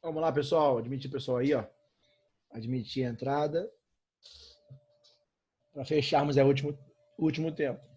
Vamos lá, pessoal. Admitir o pessoal aí, ó. Admitir a entrada. Para fecharmos o último tempo.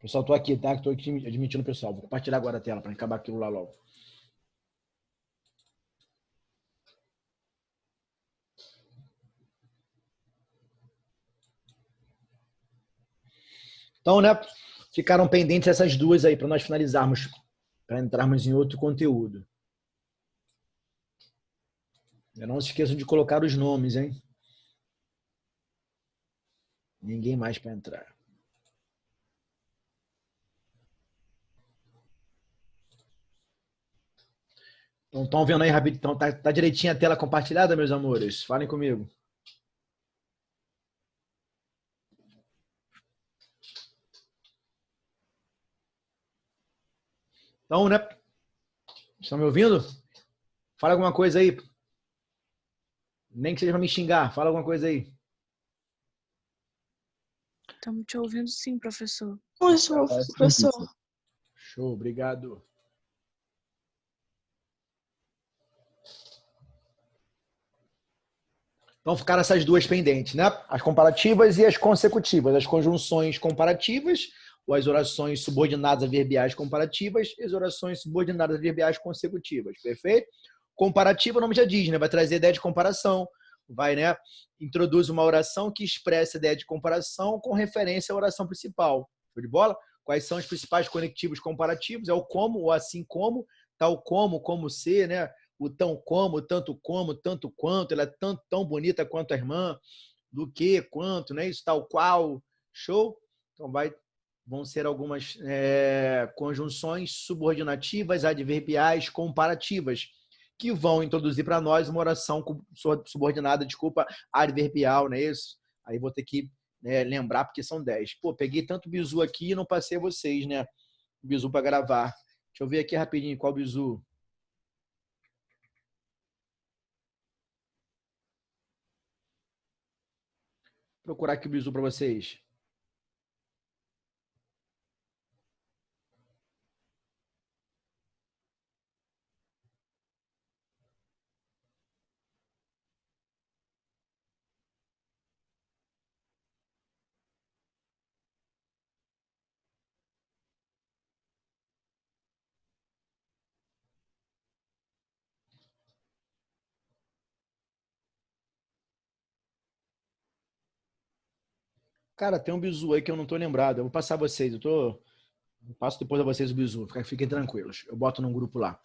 Pessoal, tô aqui, tá? Tô aqui admitindo o pessoal. Vou compartilhar agora a tela para acabar aquilo lá logo. Então, né? Ficaram pendentes essas duas aí para nós finalizarmos, para entrarmos em outro conteúdo. Não se esqueçam de colocar os nomes, hein? Ninguém mais para entrar. Então, estão vendo aí rapidinho? Então, tá direitinho a tela compartilhada, meus amores? Falem comigo. Então, né? Estão me ouvindo? Fala alguma coisa aí. Nem que seja para me xingar. Fala alguma coisa aí. Estamos te ouvindo sim, professor. Professor. Show, obrigado. Então ficaram essas duas pendentes, né? As comparativas e as consecutivas. As conjunções comparativas, ou as orações subordinadas adverbiais comparativas, e as orações subordinadas adverbiais consecutivas. Perfeito? Comparativa, o nome já diz, né? Vai trazer ideia de comparação. Vai, né? Introduz uma oração que expressa a ideia de comparação com referência à oração principal. Show de bola? Quais são os principais conectivos comparativos? É o como, o assim como, tal como ser, né? O tão como, tanto quanto, ela é tão bonita quanto a irmã, do que, quanto, né? Isso tal qual, show? Então vão ser algumas conjunções subordinativas, adverbiais, comparativas, que vão introduzir para nós uma oração subordinada, adverbial, não é isso? Aí vou ter que lembrar, porque são 10. Pô, peguei tanto bizu aqui e não passei a vocês, né? Bizu para gravar. Deixa eu ver aqui rapidinho qual bizu. Procurar aqui o bizu para vocês. Cara, tem um bizu aí que eu não tô lembrado. Eu vou passar a vocês. Eu passo depois a vocês o bizu. Fiquem tranquilos. Eu boto num grupo lá.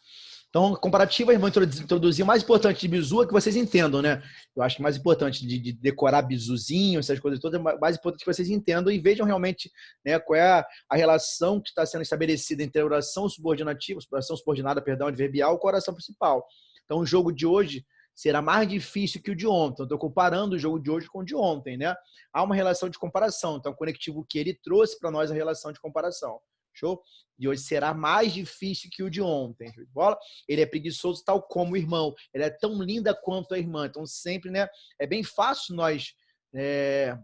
Então, comparativas, vou introduzir o mais importante de bizu é que vocês entendam, né? Eu acho que o mais importante de decorar bizuzinho, essas coisas todas, é mais importante que vocês entendam e vejam realmente, né, qual é a relação que está sendo estabelecida entre a oração subordinativa, oração subordinada, perdão, adverbial, com a oração principal. Então, o jogo de hoje será mais difícil que o de ontem. Estou comparando o jogo de hoje com o de ontem, né? Há uma relação de comparação. Então, o conectivo que ele trouxe para nós a relação de comparação. Show? De hoje será mais difícil que o de ontem. Bola? Ele é preguiçoso tal como o irmão. Ele é tão linda quanto a irmã. Então, sempre, né? É bem fácil nós... de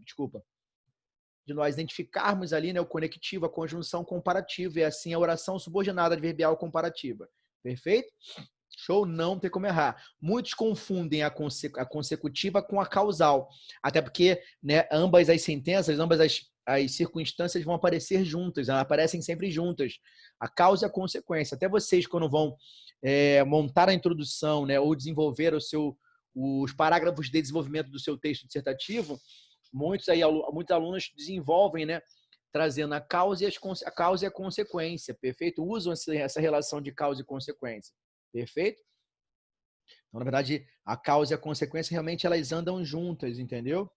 nós identificarmos ali, né, o conectivo, a conjunção comparativa. E assim a oração subordinada adverbial comparativa. Perfeito? Show, não tem como errar. Muitos confundem a consecutiva com a causal. Até porque, né, ambas as sentenças, ambas as circunstâncias vão aparecer juntas, elas aparecem sempre juntas. A causa e a consequência. Até vocês, quando vão montar a introdução, né, ou desenvolver os parágrafos de desenvolvimento do seu texto dissertativo, muitos alunos desenvolvem, né, trazendo a causa e a consequência, perfeito? Usam essa relação de causa e consequência. Perfeito? Então, na verdade, a causa e a consequência realmente elas andam juntas, entendeu?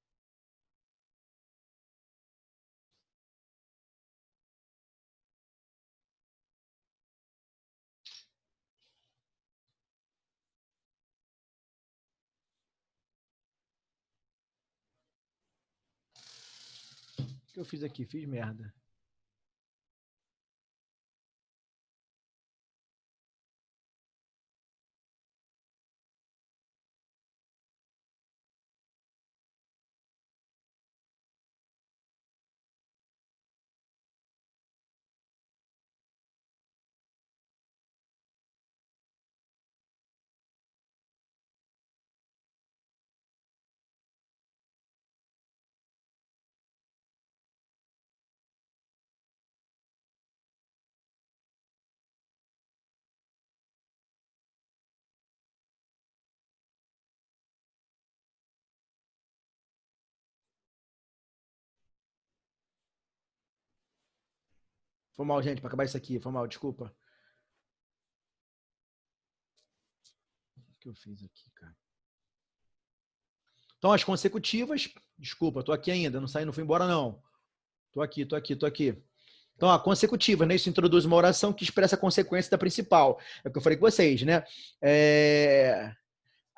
O que eu fiz aqui? Fiz merda. Foi mal, gente, para acabar isso aqui. Foi mal, desculpa. O que eu fiz aqui, cara? Então, as consecutivas... Desculpa, tô aqui ainda. Não saí, não fui embora, não. Tô aqui. Então, a consecutiva, né? Isso introduz uma oração que expressa a consequência da principal. É o que eu falei com vocês, né?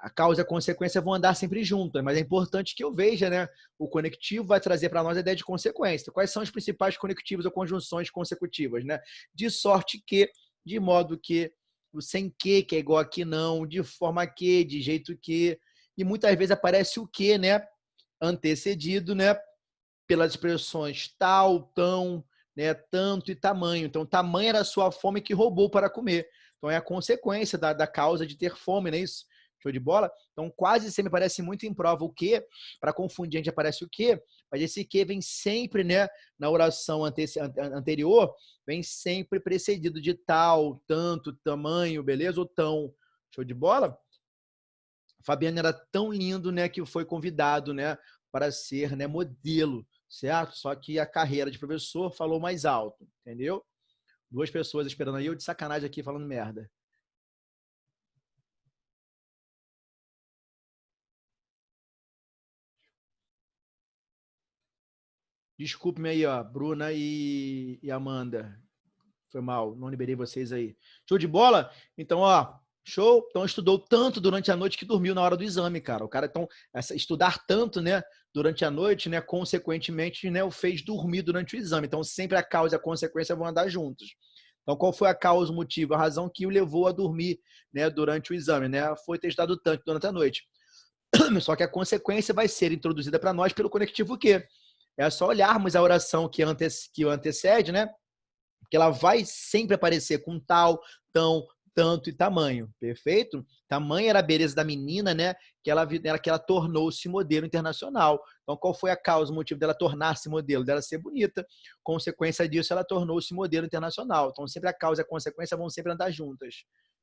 A causa e a consequência vão andar sempre juntas, mas é importante que eu veja, né? O conectivo vai trazer para nós a ideia de consequência. Quais são os principais conectivos ou conjunções consecutivas, né? De sorte que, de modo que, o sem que é igual a que não, de forma que, de jeito que, e muitas vezes aparece o que, né? Antecedido, né? Pelas expressões tal, tão, né? Tanto e tamanho. Então, tamanho era a sua fome que roubou para comer. Então, é a consequência da causa de ter fome, não é isso? Show de bola? Então, quase sempre aparece muito em prova o que, para confundir, a gente aparece o que, mas esse que vem sempre, né, na oração anterior, vem sempre precedido de tal, tanto, tamanho, beleza? Ou tão. Show de bola? Fabiano era tão lindo, né, que foi convidado, né, para ser, né, modelo, certo? Só que a carreira de professor falou mais alto, entendeu? Duas pessoas esperando aí, eu de sacanagem aqui falando merda. Desculpe-me aí, ó, Bruna e Amanda. Foi mal, não liberei vocês aí. Show de bola? Então, ó, show. Então, estudou tanto durante a noite que dormiu na hora do exame, cara. O cara, então, estudar tanto, né, durante a noite, né, consequentemente, né, o fez dormir durante o exame. Então, sempre a causa e a consequência vão andar juntos. Então, qual foi a causa, o motivo, a razão que o levou a dormir, né, durante o exame, né? Foi ter estudado tanto durante a noite. Só que a consequência vai ser introduzida para nós pelo conectivo que é só olharmos a oração que o antecede, né? Que ela vai sempre aparecer com tal, tão, tanto e tamanho, perfeito? Tamanho era a beleza da menina, né? Que ela tornou-se modelo internacional. Então, qual foi a causa, o motivo dela tornar-se modelo? Dela ser bonita. Consequência disso, ela tornou-se modelo internacional. Então, sempre a causa e a consequência vão sempre andar juntas.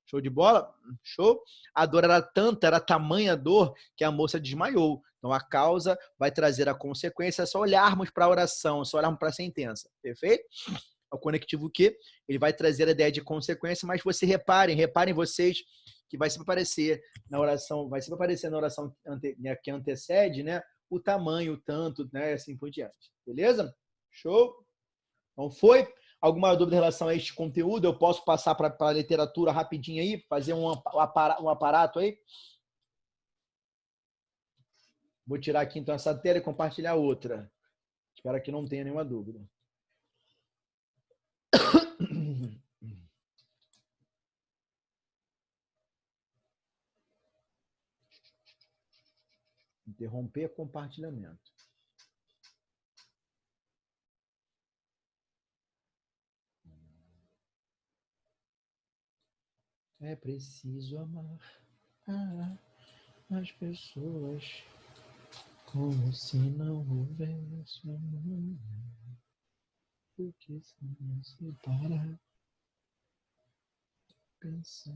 Show de bola? Show? A dor era tanta, era tamanha a dor, que a moça desmaiou. Então, a causa vai trazer a consequência, é só olharmos para a oração, só olharmos para a sentença. Perfeito? O conectivo Q, ele vai trazer a ideia de consequência, mas você reparem vocês, que vai sempre aparecer na oração, que antecede, né? O tamanho, o tanto, né? Assim por diante. Beleza? Show? Então, foi? Alguma dúvida em relação a este conteúdo? Eu posso passar para a literatura rapidinho aí? Fazer um aparato aí? Vou tirar aqui, então, essa tela e compartilhar outra. Espero que não tenha nenhuma dúvida. Interromper compartilhamento. É preciso amar as pessoas como se não houvesse amor. Porque se não se para pensar.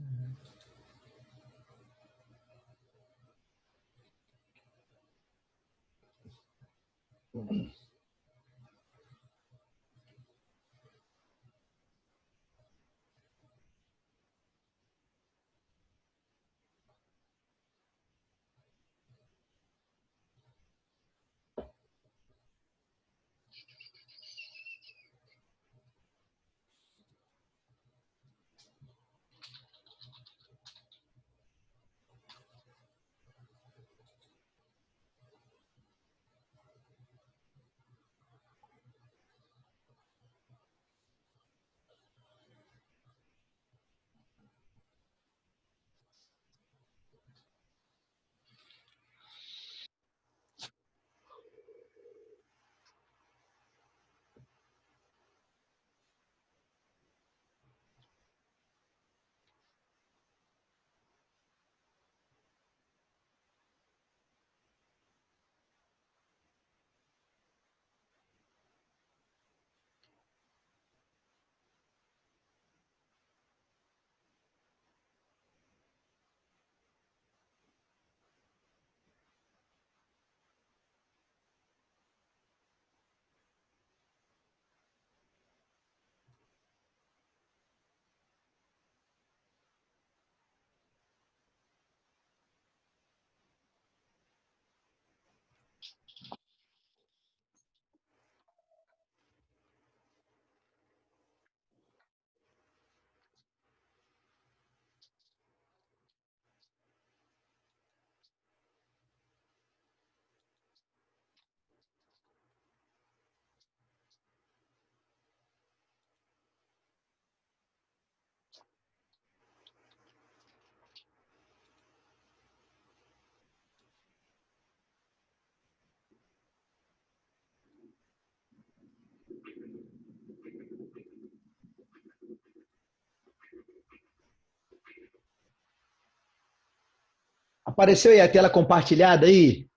Apareceu aí a tela compartilhada aí?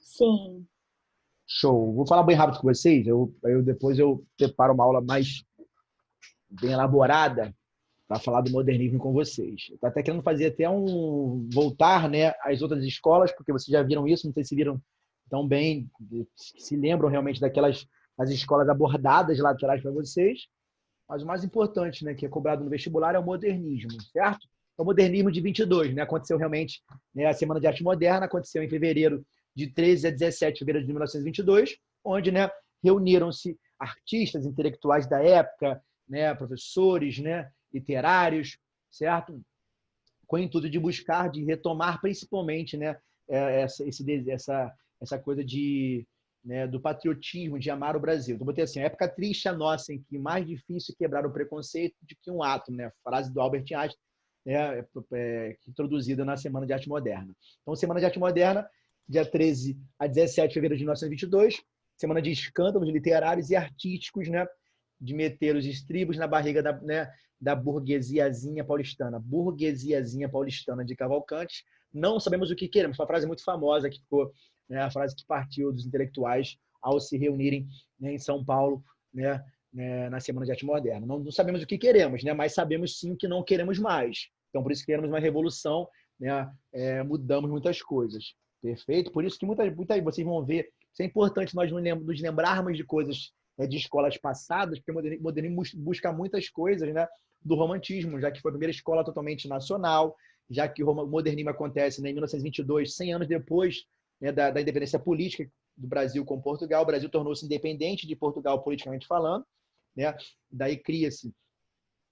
Sim. Show. Vou falar bem rápido com vocês. Depois eu preparo uma aula mais bem elaborada para falar do modernismo com vocês. Estou até querendo fazer até voltar, né, às outras escolas, porque vocês já viram isso, não sei se viram tão bem, se lembram realmente daquelas as escolas abordadas lá atrás para vocês. Mas o mais importante, né, que é cobrado no vestibular é o modernismo, certo? É o modernismo de 22, né? Aconteceu realmente, né, a Semana de Arte Moderna, aconteceu em fevereiro de 13 a 17 de fevereiro de 1922, onde, né, reuniram-se artistas, intelectuais da época, né, professores, né, literários, certo? Com o intuito de buscar, de retomar principalmente, né, essa coisa de, né, do patriotismo, de amar o Brasil. Então, botei assim, a época triste a nossa, em que mais difícil quebrar o preconceito do que um átomo, né? Frase do Albert Einstein, né, introduzida na Semana de Arte Moderna. Então, Semana de Arte Moderna, dia 13 a 17 de fevereiro de 1922, semana de escândalos literários e artísticos, né, de meter os estribos na barriga da burguesiazinha paulistana. Burguesiazinha paulistana de Cavalcante. Não sabemos o que queremos. Uma frase muito famosa que ficou, né, a frase que partiu dos intelectuais ao se reunirem, né, em São Paulo, né, na Semana de Arte Moderna. Não sabemos o que queremos, né? Mas sabemos sim o que não queremos mais. Então, por isso queremos uma revolução, né? Mudamos muitas coisas. Perfeito? Por isso que vocês vão ver, isso é importante nós nos lembrarmos de coisas, né, de escolas passadas, porque o modernismo busca muitas coisas, né, do romantismo, já que foi a primeira escola totalmente nacional, já que o modernismo acontece, né, em 1922, 100 anos depois, né, da independência política do Brasil com Portugal. O Brasil tornou-se independente de Portugal politicamente falando, né? Daí cria-se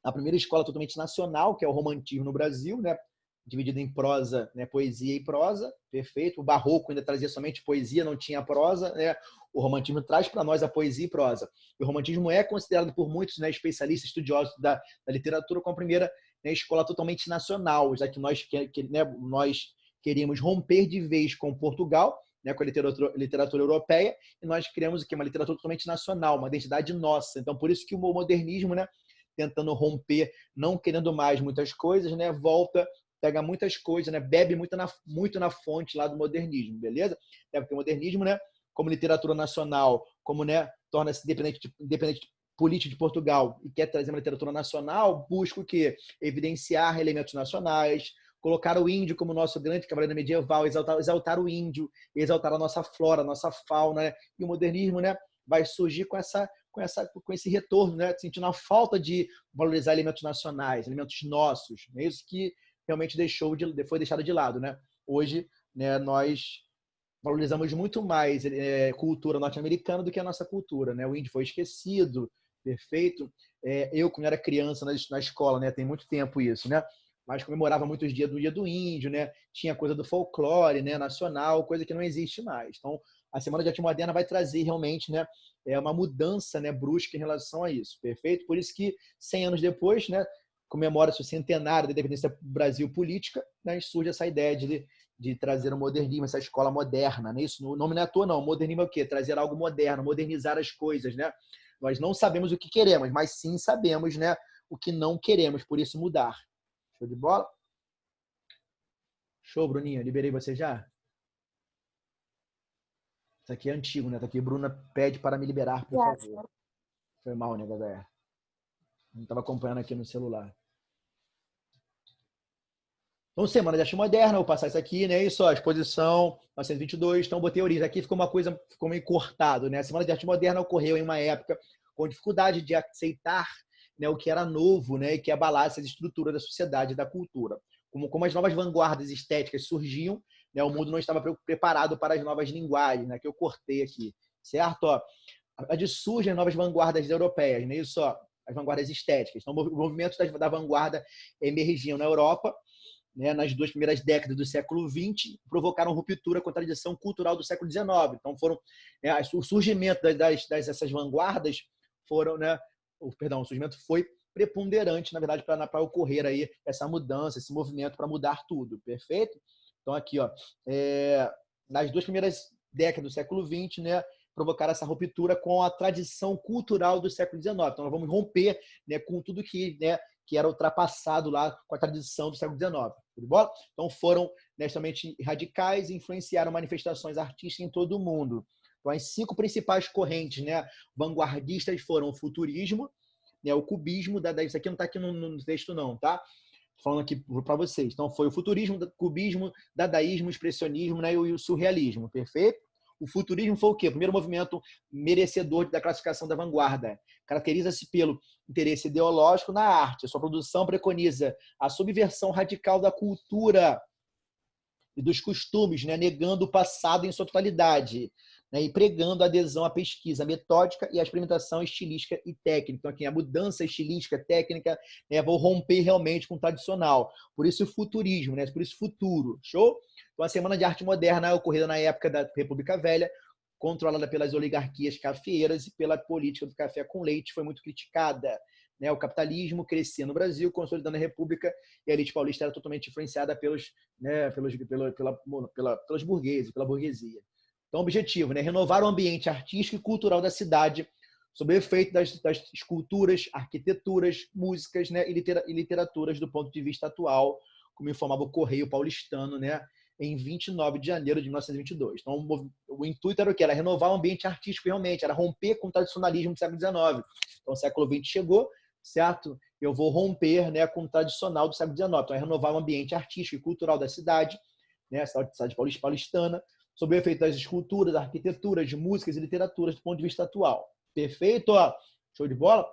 a primeira escola totalmente nacional, que é o romantismo no Brasil, né? Dividido em prosa, né? Poesia e prosa, perfeito. O barroco ainda trazia somente poesia, não tinha prosa, né? O romantismo traz para nós a poesia e prosa. E o romantismo é considerado por muitos, né, especialistas, estudiosos da literatura, como a primeira, né, escola totalmente nacional, já que nós queríamos romper de vez com Portugal, né, com a literatura europeia, e nós criamos aqui uma literatura totalmente nacional, uma identidade nossa. Então, por isso que o modernismo, né, tentando romper, não querendo mais muitas coisas, né, volta, pega muitas coisas, né, bebe muito na fonte lá do modernismo, beleza? Porque o modernismo, né, como literatura nacional, como, né, torna-se independente político de Portugal e quer trazer uma literatura nacional, busca o quê? Evidenciar elementos nacionais, colocar o índio como nosso grande cavaleiro medieval, exaltar o índio, exaltar a nossa flora, a nossa fauna, né? E o modernismo, né, vai surgir com esse retorno, né, sentindo a falta de valorizar elementos nacionais, elementos nossos. É isso que realmente foi deixado de lado, né? Hoje, né, nós valorizamos muito mais cultura norte-americana do que a nossa cultura, né? O índio foi esquecido, perfeito. Eu, quando era criança na escola, né, tem muito tempo isso, né? Mas comemorava muitos dias do Dia do Índio, né? Tinha coisa do folclore, né, nacional, coisa que não existe mais. Então, a Semana de Arte Moderna vai trazer realmente, né, uma mudança, né, brusca em relação a isso, perfeito? Por isso que 100 anos depois, né, comemora-se o centenário da independência do Brasil política, né, e surge essa ideia de trazer o modernismo, essa escola moderna, né? Isso, o nome não é à toa, não. O modernismo é o quê? Trazer algo moderno, modernizar as coisas, né? Nós não sabemos o que queremos, mas sim sabemos, né, o que não queremos, por isso mudar. Show de bola? Show, Bruninha. Liberei você já? Isso aqui é antigo, né? Tá aqui, Bruna pede para me liberar, por favor. Foi mal, né, galera? Não estava acompanhando aqui no celular. Então, Semana de Arte Moderna, vou passar isso aqui, né? Isso, ó, exposição 1922. Então, botei a origem. Aqui ficou ficou meio cortado, né? A Semana de Arte Moderna ocorreu em uma época com dificuldade de aceitar, né, o que era novo, né, e que abalasse as estruturas da sociedade e da cultura. Como as novas vanguardas estéticas surgiam, né, o mundo não estava preparado para as novas linguagens, né, que eu cortei aqui, certo? Ó, surgem as novas vanguardas europeias, né? Isso, ó, as vanguardas estéticas. Então, o movimento da vanguarda emergiam na Europa, né, nas duas primeiras décadas do século XX, provocaram ruptura com a tradição cultural do século XIX. Então, o surgimento dessas vanguardas foram, né, o surgimento foi preponderante, na verdade, para ocorrer aí essa mudança, esse movimento para mudar tudo, perfeito? Então, aqui, ó, nas duas primeiras décadas do século XX, né, provocaram essa ruptura com a tradição cultural do século XIX. Então, nós vamos romper, né, com tudo que era ultrapassado lá com a tradição do século XIX. Tudo bom? Então, foram, né, extremamente radicais e influenciaram manifestações artísticas em todo o mundo. Então, as 5 principais correntes, né, vanguardistas foram o futurismo, né, o cubismo, isso aqui não está aqui no texto não, tá? Falando aqui para vocês. Então, foi o futurismo, o cubismo, dadaísmo, expressionismo, né, e o surrealismo, perfeito? O futurismo foi o quê? O primeiro movimento merecedor da classificação da vanguarda. Caracteriza-se pelo interesse ideológico na arte. A sua produção preconiza a subversão radical da cultura e dos costumes, né, negando o passado em sua totalidade, né, e pregando a adesão à pesquisa metódica e à experimentação estilística e técnica. Então, aqui, a mudança estilística, técnica, né, vou romper realmente com o tradicional. Por isso, o futurismo, né, por isso, futuro. Show? Então, a Semana de Arte Moderna ocorrida na época da República Velha, controlada pelas oligarquias cafeeiras e pela política do café com leite, foi muito criticada. O capitalismo crescia no Brasil, consolidando a República, e a elite paulista era totalmente influenciada pelos burgueses, pela burguesia. Então, o objetivo, né, renovar o ambiente artístico e cultural da cidade, sob o efeito das esculturas, arquiteturas, músicas, né, e literaturas do ponto de vista atual, como informava o Correio Paulistano, né, em 29 de janeiro de 1922. Então, o intuito era o quê? Era renovar o ambiente artístico realmente, era romper com o tradicionalismo do século XIX. Então, o século XX chegou, certo? Eu vou romper, né, com o tradicional do século XIX. Então, é renovar o ambiente artístico e cultural da cidade, né, a cidade paulistana, sob o efeito das esculturas, arquiteturas, de músicas e literaturas do ponto de vista atual. Perfeito? Ó, show de bola?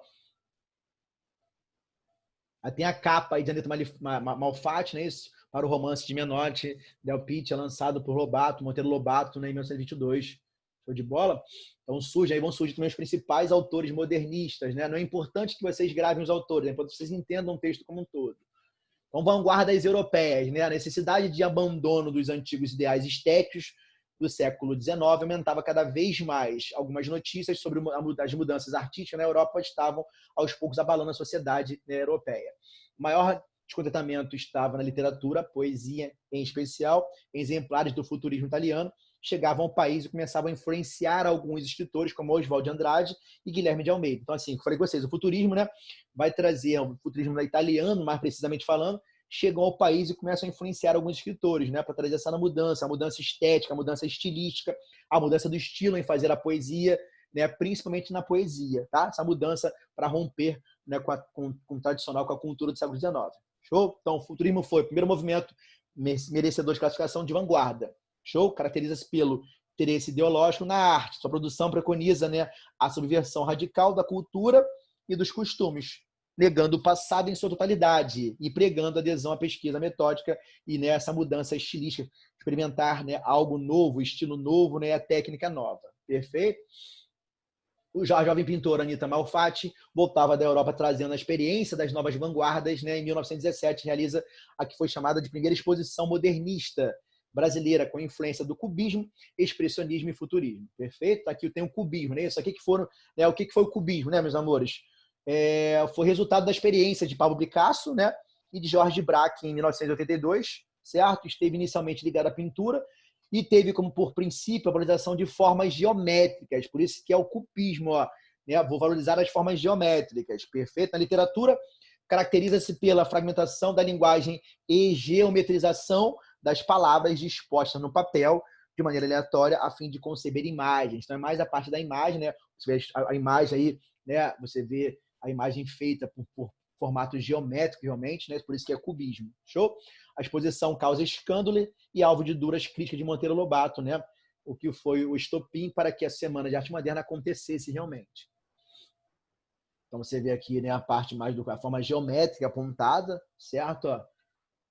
Aí tem a capa aí de Anita Malfatti, né, isso? Para o romance de Menotti, Del Pitta, lançado por Monteiro Lobato, né, em 1922. Show de bola? Então vão surgir também os principais autores modernistas, né? Não é importante que vocês gravem os autores, é importante que vocês entendam o texto como um todo. Então, vanguardas europeias, né? A necessidade de abandono dos antigos ideais estéticos do século XIX aumentava cada vez mais. Algumas notícias sobre as mudanças artísticas na Europa estavam, aos poucos, abalando a sociedade, né, europeia. O maior descontentamento estava na literatura, poesia em especial, exemplares do futurismo italiano chegavam ao país e começavam a influenciar alguns escritores, como Oswald de Andrade e Guilherme de Almeida. Então, assim, eu falei com vocês, o futurismo, né, vai trazer, o futurismo italiano, mais precisamente falando, chegam ao país e começam a influenciar alguns escritores, né, para trazer essa mudança, a mudança estética, a mudança estilística, a mudança do estilo em fazer a poesia, né, principalmente na poesia, tá? Essa mudança para romper, né, com o tradicional, com a cultura do século XIX. Show? Então, o futurismo foi o primeiro movimento merecedor de classificação de vanguarda. Show? Caracteriza-se pelo interesse ideológico na arte. Sua produção preconiza, né, a subversão radical da cultura e dos costumes, negando o passado em sua totalidade e pregando adesão à pesquisa metódica e nessa mudança estilística, experimentar, né, algo novo, estilo novo, né, a técnica nova. Perfeito? A jovem pintora Anita Malfatti voltava da Europa trazendo a experiência das novas vanguardas, né? Em 1917 realiza a que foi chamada de primeira exposição modernista brasileira, com influência do cubismo, expressionismo e futurismo. Perfeito? Aqui eu tenho o cubismo, né? Isso aqui que foram, né? O que foi o cubismo, né, meus amores? Foi resultado da experiência de Pablo Picasso, né, e de Georges Braque em 1982, certo? Esteve inicialmente ligado à pintura e teve como por princípio a valorização de formas geométricas, por isso que é o cubismo, ó, né? Vou valorizar as formas geométricas. Perfeito? Na literatura, caracteriza-se pela fragmentação da linguagem e geometrização das palavras dispostas no papel de maneira aleatória a fim de conceber imagens. Então é mais a parte da imagem, né? Você vê a imagem aí, né? Você vê a imagem feita por formatos geométricos, realmente, né? Por isso que é cubismo. Show? A exposição causa escândalo e alvo de duras críticas de Monteiro Lobato, né? O que foi o estopim para que a Semana de Arte Moderna acontecesse realmente. Então você vê aqui, né, a parte mais a forma geométrica apontada, certo? Ó,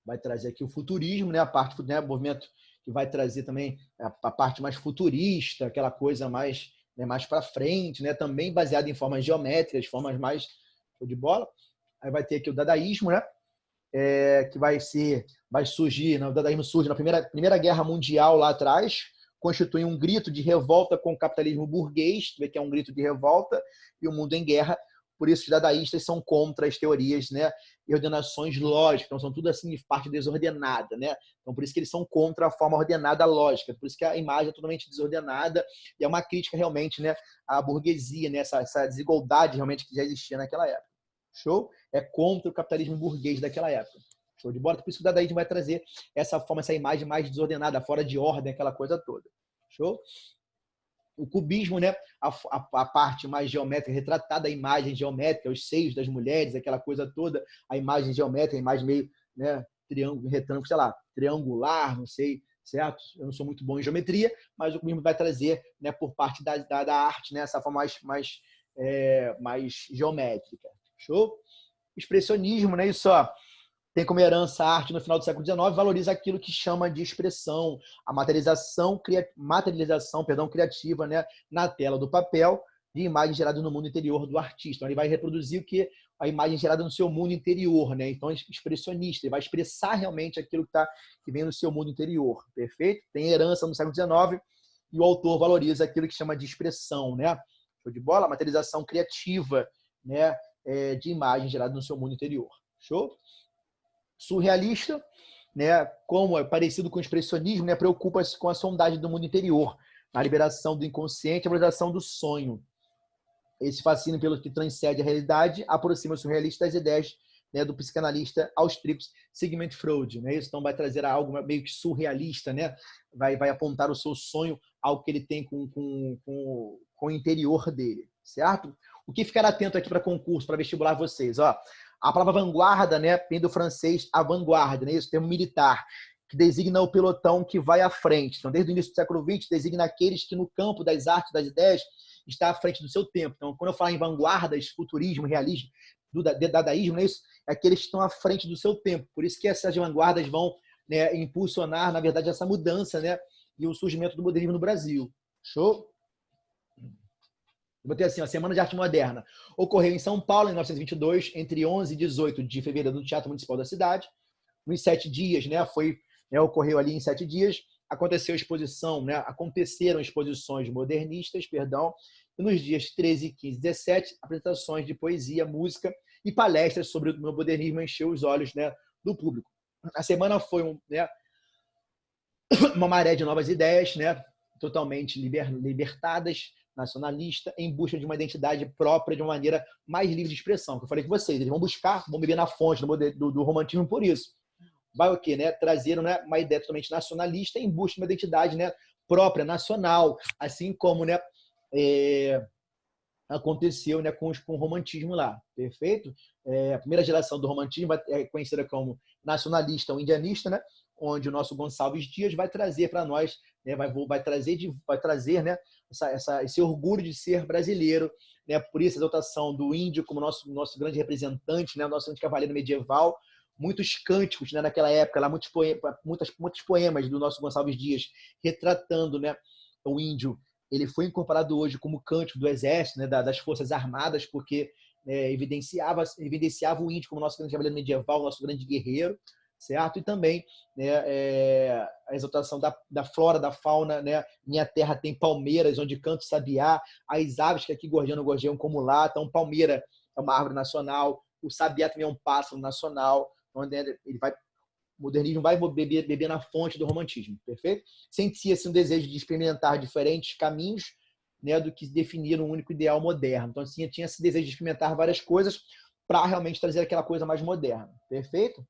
vai trazer aqui o futurismo, né, a parte, né, movimento que vai trazer também a parte mais futurista, aquela coisa mais, né, mais para frente, né, também baseada em formas geométricas, formas mais de bola. Aí vai ter aqui o dadaísmo, né, que vai surgir, né, o dadaísmo surge na primeira Guerra Mundial lá atrás, constitui um grito de revolta com o capitalismo burguês, vê que é um grito de revolta e o mundo em guerra. Por isso, os dadaístas são contra as teorias, né, e ordenações lógicas. Então, são tudo assim de parte desordenada, né? Então, por isso que eles são contra a forma ordenada lógica. Por isso que a imagem é totalmente desordenada e é uma crítica realmente, né, à burguesia, né, essa desigualdade realmente que já existia naquela época. Show? É contra o capitalismo burguês daquela época. Show de bola? Por isso que o dadaísmo vai trazer essa forma, essa imagem mais desordenada, fora de ordem, aquela coisa toda. Show? O cubismo, né, a parte mais geométrica, retratada a imagem geométrica, os seios das mulheres, aquela coisa toda, a imagem geométrica, a imagem meio, né, triângulo, retângulo, sei lá, triangular, não sei, certo? Eu não sou muito bom em geometria, mas o cubismo vai trazer, né, por parte da arte, né, essa forma mais geométrica. Show? Expressionismo, né, isso, ó, tem como herança a arte no final do século XIX, valoriza aquilo que chama de expressão, a materialização criativa, né, na tela do papel, de imagem gerada no mundo interior do artista. Então, ele vai reproduzir o que a imagem gerada no seu mundo interior, né? Então, expressionista, ele vai expressar realmente aquilo que vem no seu mundo interior. Perfeito? Tem herança no século XIX e o autor valoriza aquilo que chama de expressão, né? Show de bola? A materialização criativa, né, de imagem gerada no seu mundo interior. Show? Surrealista, né, como é parecido com o expressionismo, né, preocupa-se com a sondagem do mundo interior, a liberação do inconsciente, a valorização do sonho. Esse fascínio pelo que transcende a realidade aproxima o surrealista das ideias, né, do psicanalista austríaco Sigmund Freud, né? Isso então vai trazer algo meio que surrealista, né? Vai apontar o seu sonho ao que ele tem com o interior dele, certo? O que ficar atento aqui para concurso, para vestibular vocês, ó. A palavra vanguarda, né, vem do francês avant-garde, né? Isso, termo militar, que designa o pelotão que vai à frente. Então, desde o início do século XX, designa aqueles que no campo das artes, das ideias, está à frente do seu tempo. Então, quando eu falo em vanguardas, futurismo, realismo, do dadaísmo, né, isso é aqueles que estão à frente do seu tempo. Por isso que essas vanguardas vão, né, impulsionar, na verdade, essa mudança, né, e o surgimento do modernismo no Brasil. Show? Eu botei assim, a Semana de Arte Moderna ocorreu em São Paulo, em 1922, entre 11 e 18 de fevereiro, no Teatro Municipal da cidade. Nos 7 dias, né, ocorreu ali em 7 dias, aconteceram exposições modernistas, e nos dias 13, 15 e 17, apresentações de poesia, música e palestras sobre o modernismo encheu os olhos, né, do público. A semana foi uma maré de novas ideias, né, totalmente libertadas, nacionalista, em busca de uma identidade própria, de uma maneira mais livre de expressão. Que eu falei com vocês, eles vão beber na fonte do romantismo por isso. Vai o quê? Né? Trazer, né, uma ideia totalmente nacionalista em busca de uma identidade, né, própria, nacional, assim como, né, aconteceu, né, com o romantismo lá. Perfeito? A primeira geração do romantismo é conhecida como nacionalista ou indianista, né, onde o nosso Gonçalves Dias vai trazer para nós, né, vai trazer, né, esse orgulho de ser brasileiro, né, por isso a exaltação do índio como nosso grande representante, né, nosso grande cavaleiro medieval. Muitos cânticos, né, naquela época, lá muitos poemas do nosso Gonçalves Dias retratando, né, o índio. Ele foi incorporado hoje como cântico do Exército, né, das Forças Armadas, porque evidenciava o índio como nosso grande cavaleiro medieval, nosso grande guerreiro, certo? E também, né, a exaltação da flora, da fauna, né? Minha terra tem palmeiras, onde canta o sabiá, as aves que aqui gorjeiam como lá. Então, palmeira é uma árvore nacional, o sabiá também é um pássaro nacional, onde o modernismo vai beber na fonte do romantismo, perfeito? Sentia-se um desejo de experimentar diferentes caminhos, né, do que definir um único ideal moderno. Então, assim, tinha esse desejo de experimentar várias coisas para realmente trazer aquela coisa mais moderna, perfeito?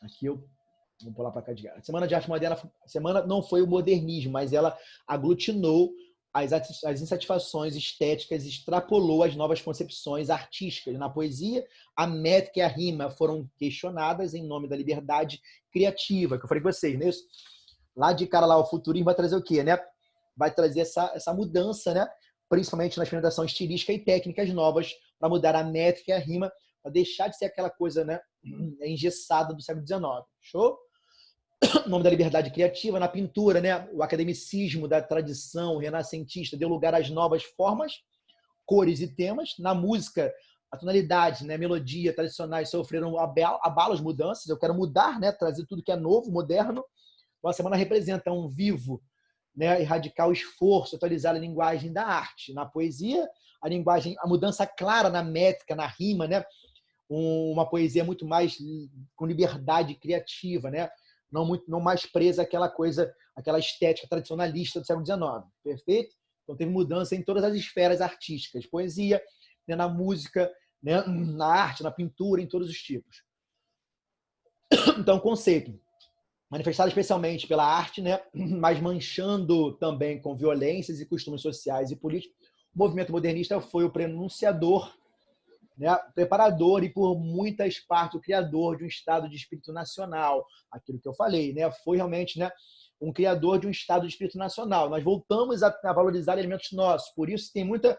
Aqui vamos pular para cá de cara. A Semana de Arte Moderna, a semana não foi o modernismo, mas ela aglutinou as insatisfações estéticas, extrapolou as novas concepções artísticas. Na poesia, a métrica e a rima foram questionadas em nome da liberdade criativa, que eu falei com vocês, né? Lá de cara, lá, o futurismo vai trazer o quê, né? Vai trazer essa mudança, né? Principalmente na experimentação estilística e técnicas novas para mudar a métrica e a rima, para deixar de ser aquela coisa, né, engessada do século XIX. Show? O nome da liberdade criativa. Na pintura, né, o academicismo da tradição renascentista deu lugar às novas formas, cores e temas. Na música, a tonalidade, né, melodia tradicionais sofreram abalos, mudanças. Eu quero mudar, né, trazer tudo que é novo, moderno. Então, a semana representa um vivo, né, e radical esforço, atualizar a linguagem da arte. Na poesia, a mudança clara na métrica, na rima, né, uma poesia muito mais com liberdade criativa, né? Não mais presa àquela coisa, aquela estética tradicionalista do século XIX, perfeito? Então teve mudança em todas as esferas artísticas, poesia, né, na música, né, na arte, na pintura, em todos os tipos. Então, conceito manifestado especialmente pela arte, né, mas manchando também com violências e costumes sociais e políticos. O movimento modernista foi o prenunciador, né, preparador e por muitas partes o criador de um estado de espírito nacional, aquilo que eu falei, né, foi realmente, né, um criador de um estado de espírito nacional. Nós voltamos a valorizar elementos nossos, por isso tem muita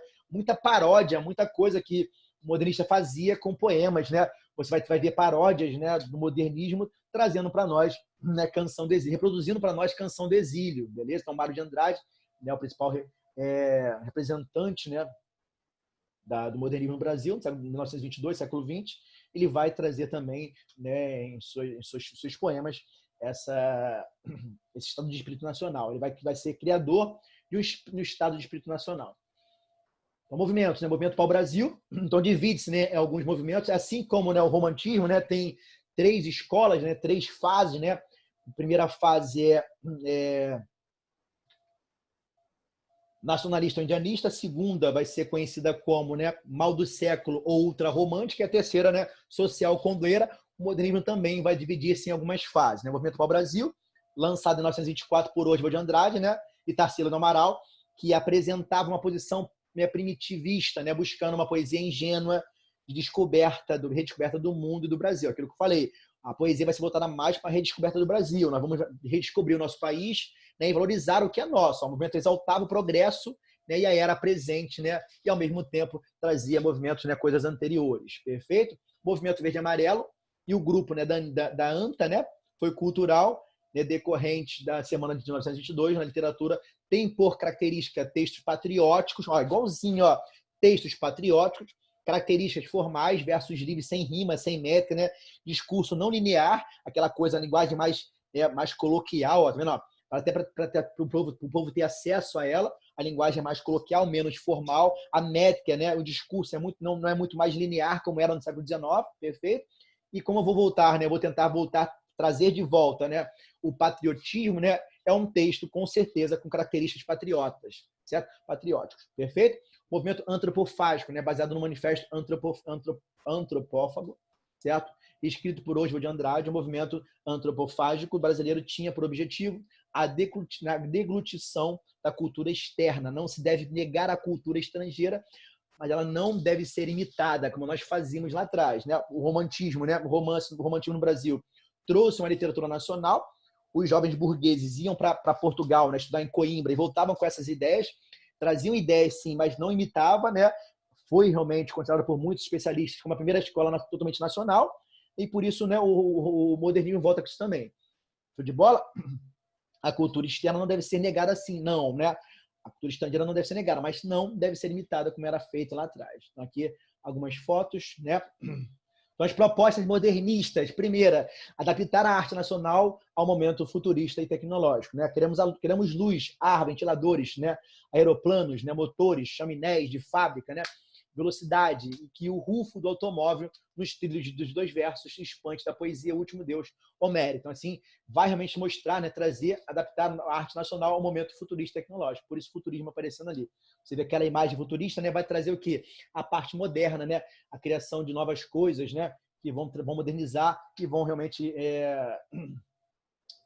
paródia, muita coisa que o modernista fazia com poemas, né? Você vai ver paródias, né, do modernismo trazendo para nós, né, Canção do Exílio, reproduzindo para nós Canção do Exílio, beleza? Então, Mário de Andrade, né, o principal representante, né, do modernismo no Brasil, no 1922, século XX, ele vai trazer também, né, em seus poemas esse estado de espírito nacional. Ele vai ser criador de um estado de espírito nacional. Então, movimentos, né? Movimento pau-brasil, então divide-se, né, em alguns movimentos, assim como, né, o romantismo, né, tem 3 escolas, né, 3 fases, né? A primeira fase nacionalista ou indianista. A segunda vai ser conhecida como, né, mal do século ou ultrarromântica. E a terceira, né, social condoeira. O modernismo também vai dividir-se em algumas fases, né? O Movimento Pau-Brasil, lançado em 1924 por Oswald de Andrade, né, e Tarsila do Amaral, que apresentava uma posição, né, primitivista, né, buscando uma poesia ingênua de redescoberta do mundo e do Brasil. Aquilo que eu falei, a poesia vai ser voltada mais para a redescoberta do Brasil. Nós vamos redescobrir o nosso país, né, e valorizar o que é nosso. O movimento exaltava o progresso, né, e a era presente, né, e ao mesmo tempo trazia movimentos, né, coisas anteriores. Perfeito? Movimento Verde e Amarelo e o grupo, né, da ANTA, né, foi cultural, né, decorrente da Semana de 1922 na literatura, tem por característica textos patrióticos, ó, igualzinho, ó, textos patrióticos, características formais, versos livres sem rima, sem métrica, né, discurso não linear, aquela coisa, a linguagem mais coloquial, ó, tá vendo? Ó, até para o povo ter acesso a ela, a linguagem é mais coloquial, menos formal, a métrica, né, o discurso não é muito mais linear como era no século XIX, perfeito? E como eu vou voltar, né, eu vou tentar voltar, trazer de volta, né, o patriotismo, né, é um texto, com certeza, com características patriotas, certo? Patrióticos, perfeito? Movimento antropofágico, né, baseado no manifesto antropófago, certo? Escrito por Oswald de Andrade, o movimento antropofágico brasileiro tinha por objetivo a deglutição da cultura externa. Não se deve negar a cultura estrangeira, mas ela não deve ser imitada, como nós fazíamos lá atrás, né? O romantismo, né? O romantismo no Brasil trouxe uma literatura nacional. Os jovens burgueses iam para Portugal, né, estudar em Coimbra e voltavam com essas ideias, traziam ideias sim, mas não imitavam, né? Foi realmente considerado por muitos especialistas como a primeira escola totalmente nacional, e por isso, né, o modernismo volta com isso também. Show de bola? A cultura externa não deve ser negada assim, não, né? A cultura estrangeira não deve ser negada, mas não deve ser imitada como era feito lá atrás. Então, aqui algumas fotos, né? Então, as propostas modernistas. Primeira, adaptar a arte nacional ao momento futurista e tecnológico, né? Queremos luz, ar, ventiladores, né? Aeroplanos, né? Motores, chaminés de fábrica, né? Velocidade, e que o rufo do automóvel nos trilhos dos dois versos espante da poesia O Último Deus Homérico. Então, assim, vai realmente mostrar, né? Trazer, adaptar a arte nacional ao momento futurista e tecnológico. Por isso, futurismo aparecendo ali. Você vê aquela imagem futurista, né? Vai trazer o quê? A parte moderna, né? A criação de novas coisas, né? Que vão modernizar e vão realmente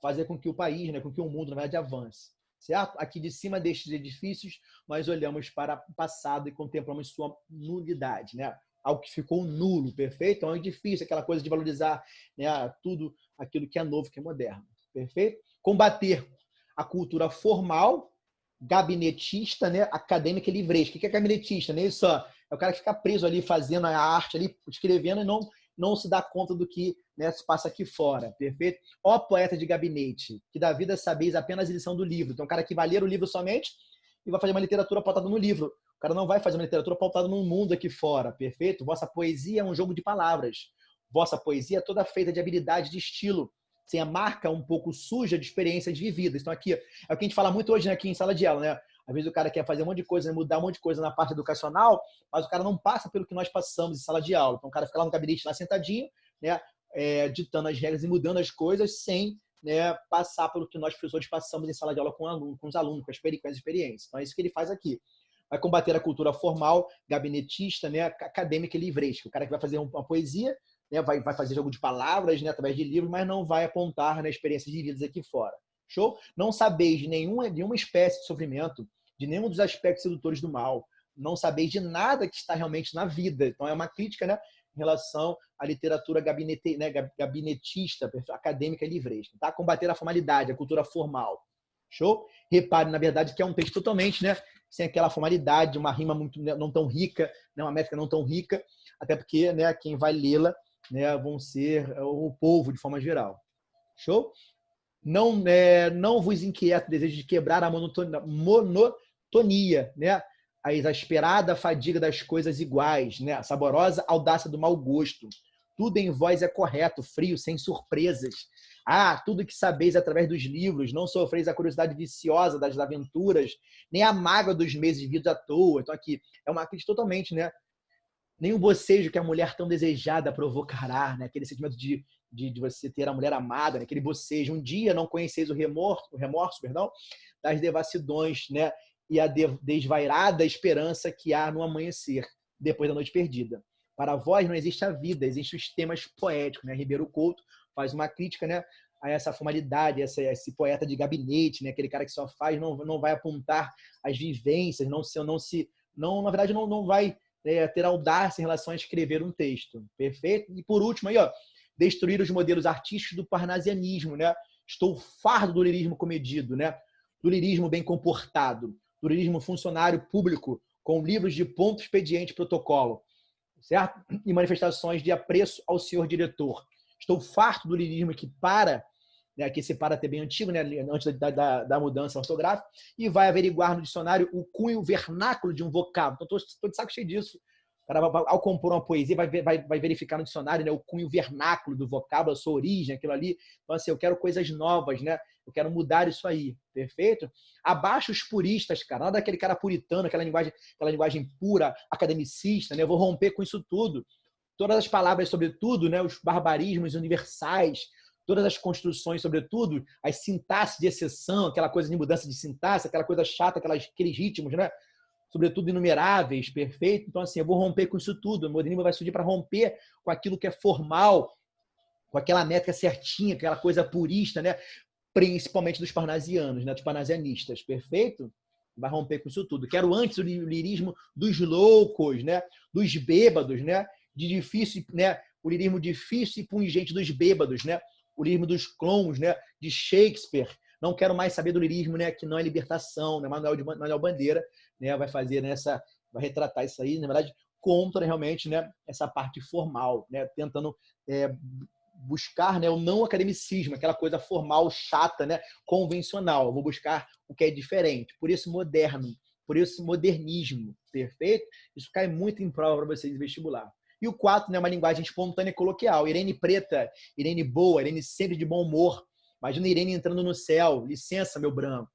fazer com que o país, né? Com que o mundo, na verdade, avance. Certo? Aqui de cima destes edifícios, nós olhamos para o passado e contemplamos sua nulidade, né? Algo que ficou nulo, perfeito? É um edifício, aquela coisa de valorizar, né, tudo aquilo que é novo, que é moderno, perfeito? Combater a cultura formal, gabinetista, né, acadêmica e livresca. O que é gabinetista? Né? Isso é o cara que fica preso ali fazendo a arte, ali escrevendo e não se dá conta do que, né, se passa aqui fora, perfeito? Ó poeta de gabinete, que da vida sabeis apenas a lição do livro. Então, um cara que vai ler o livro somente e vai fazer uma literatura pautada no livro. O cara não vai fazer uma literatura pautada no mundo aqui fora, perfeito? Vossa poesia é um jogo de palavras. Vossa poesia é toda feita de habilidade de estilo, sem a marca um pouco suja de experiências vividas. Então, aqui é o que a gente fala muito hoje, né, aqui em sala de aula, né? Às vezes o cara quer fazer um monte de coisa, mudar um monte de coisa na parte educacional, mas o cara não passa pelo que nós passamos em sala de aula. Então, o cara fica lá no gabinete, lá sentadinho, né, ditando as regras e mudando as coisas sem, né, passar pelo que nós professores passamos em sala de aula com os alunos, com as experiências. Então, é isso que ele faz aqui. Vai combater a cultura formal, gabinetista, né, acadêmica e livresca. O cara que vai fazer uma poesia, né, vai fazer jogo de palavras, né, através de livros, mas não vai apontar, né, experiências de vidas aqui fora. Show? Não sabeis de nenhuma espécie de sofrimento, de nenhum dos aspectos sedutores do mal. Não sabeis de nada que está realmente na vida. Então, é uma crítica, né, em relação à literatura gabinetista, acadêmica e livresca. Tá? Combater a formalidade, a cultura formal. Show? Repare, na verdade, que é um texto totalmente, né, sem aquela formalidade, uma rima muito, né, não tão rica, né, uma métrica não tão rica, até porque, né, quem vai lê-la, né, vão ser o povo de forma geral. Show? Não vos inquieta o desejo de quebrar a monotonia, né? A exasperada fadiga das coisas iguais, né? A saborosa audácia do mau gosto. Tudo em vós é correto, frio, sem surpresas. Tudo que sabeis através dos livros, não sofreis a curiosidade viciosa das aventuras, nem a mágoa dos meses vividos à toa. Então aqui é uma crítica totalmente, né? Nem o bocejo que a mulher tão desejada provocará, né? Aquele sentimento de você ter a mulher amada, né? Aquele bocejo. Um dia não conheceis o remorso, das devassidões, né, e a desvairada esperança que há no amanhecer, depois da noite perdida. Para vós não existe a vida, existem os temas poéticos, né? Ribeiro Couto faz uma crítica, né, a essa formalidade, esse poeta de gabinete, né? Aquele cara que só faz, não vai apontar as vivências, na verdade, não vai ter audácia em relação a escrever um texto. Perfeito? E por último, aí, ó, destruir os modelos artísticos do parnasianismo, né? Estou fardo do lirismo comedido, né? Do lirismo bem comportado, do lirismo funcionário público, com livros de ponto, expediente, protocolo, certo? E manifestações de apreço ao senhor diretor. Estou farto do lirismo que para, né, aqui esse para até bem antigo, né, antes da mudança ortográfica, e vai averiguar no dicionário o cunho vernáculo de um vocábulo. Então, estou de saco cheio disso. O cara, ao compor uma poesia, vai verificar no dicionário, né, o cunho vernáculo do vocábulo, a sua origem, aquilo ali. Então, assim, eu quero coisas novas, né? Eu quero mudar isso aí, perfeito? Abaixo os puristas, cara, nada daquele cara puritano, aquela linguagem pura, academicista, né? Eu vou romper com isso tudo. Todas as palavras, sobretudo, né, os barbarismos universais, todas as construções, sobretudo, as sintaxes de exceção, aquela coisa de mudança de sintaxe, aquela coisa chata, aqueles ritmos, né? Sobretudo inumeráveis, perfeito? Então, assim, eu vou romper com isso tudo. O modernismo vai surgir para romper com aquilo que é formal, com aquela métrica certinha, aquela coisa purista, né? Principalmente dos parnasianos, né? Dos parnasianistas, perfeito? Vai romper com isso tudo. Quero antes o lirismo dos loucos, né? Dos bêbados, né? De difícil, né? O lirismo difícil e pungente dos bêbados, né? O lirismo dos clones, né? De Shakespeare. Não quero mais saber do lirismo, né? Que não é libertação, né? Manuel Bandeira, né? Vai fazer vai retratar isso aí, na verdade, contra realmente, né? Essa parte formal, né? Tentando buscar, né, o não academicismo, aquela coisa formal, chata, né, convencional. Eu vou buscar o que é diferente. Por isso moderno, por isso modernismo, perfeito? Isso cai muito em prova para vocês em vestibular. E o 4, né, uma linguagem espontânea e coloquial. Irene preta, Irene boa, Irene sempre de bom humor. Imagina Irene entrando no céu. Licença, meu branco.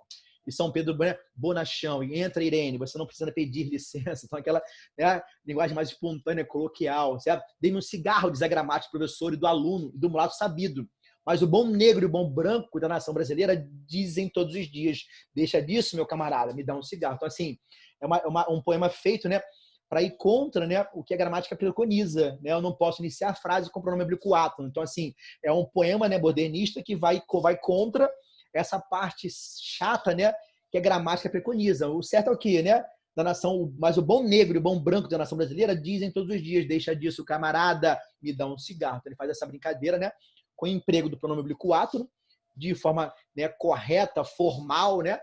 E São Pedro bonachão. E entra, Irene, você não precisa pedir licença. Então, aquela, né, linguagem mais espontânea, coloquial. Certo? Dei-me um cigarro, diz a gramática do professor e do aluno e do mulato sabido. Mas o bom negro e o bom branco da nação brasileira dizem todos os dias: deixa disso, meu camarada, me dá um cigarro. Então, assim, um poema feito, né, para ir contra, né, o que a gramática preconiza. Né? Eu não posso iniciar a frase com pronome oblíquo. Então, assim, é um poema, né, modernista que vai contra essa parte chata, né, que a gramática preconiza. O certo é o quê, né? Da nação, mas o bom negro e o bom branco da nação brasileira dizem todos os dias: deixa disso, camarada, me dá um cigarro. Então, ele faz essa brincadeira, né, com o emprego do pronome oblíquo de forma, né, correta, formal, né?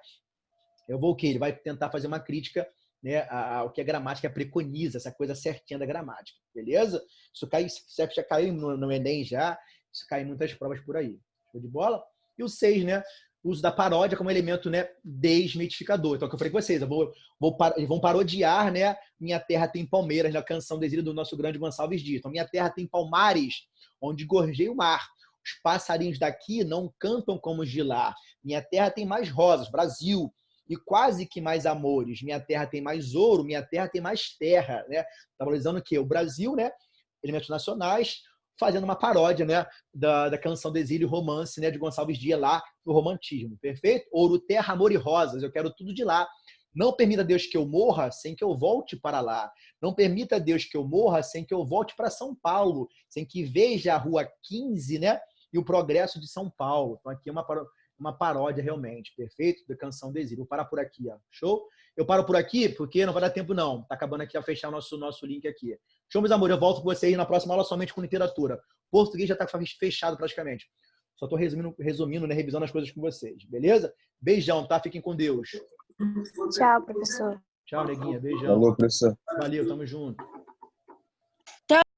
Eu vou o quê? Ele vai tentar fazer uma crítica, né, ao que a gramática preconiza, essa coisa certinha da gramática, beleza? Isso já caiu no Enem já, isso cai em muitas provas por aí. Show de bola? E o 6, né? O uso da paródia como elemento, né, desmitificador. Então, o que eu falei com vocês, eles vão parodiar, né? Minha terra tem palmeiras, na canção do exílio do nosso grande Gonçalves Dias. Então, minha terra tem palmares, onde gorjei o mar. Os passarinhos daqui não cantam como os de lá. Minha terra tem mais rosas, Brasil, e quase que mais amores. Minha terra tem mais ouro, minha terra tem mais terra, né? Tá valorizando o quê? O Brasil, né? Elementos nacionais, fazendo uma paródia, né, da canção do exílio romance, né, de Gonçalves Dias lá no romantismo, perfeito? Ouro, terra, amor e rosas, eu quero tudo de lá. Não permita Deus que eu morra sem que eu volte para lá. Não permita Deus que eu morra sem que eu volte para São Paulo, sem que veja a Rua 15, né, e o progresso de São Paulo. Então aqui é uma paródia realmente, perfeito? Da canção do exílio. Vou parar por aqui, ó. Show? Eu paro por aqui porque não vai dar tempo não. Tá acabando aqui a fechar o nosso link aqui. Show, meus amores. Eu volto com vocês na próxima aula somente com literatura. Português já tá fechado praticamente. Só tô resumindo, né, revisando as coisas com vocês. Beleza? Beijão, tá? Fiquem com Deus. Tchau, professor. Tchau, neguinha. Beijão. Valeu, professor. Valeu, tamo junto.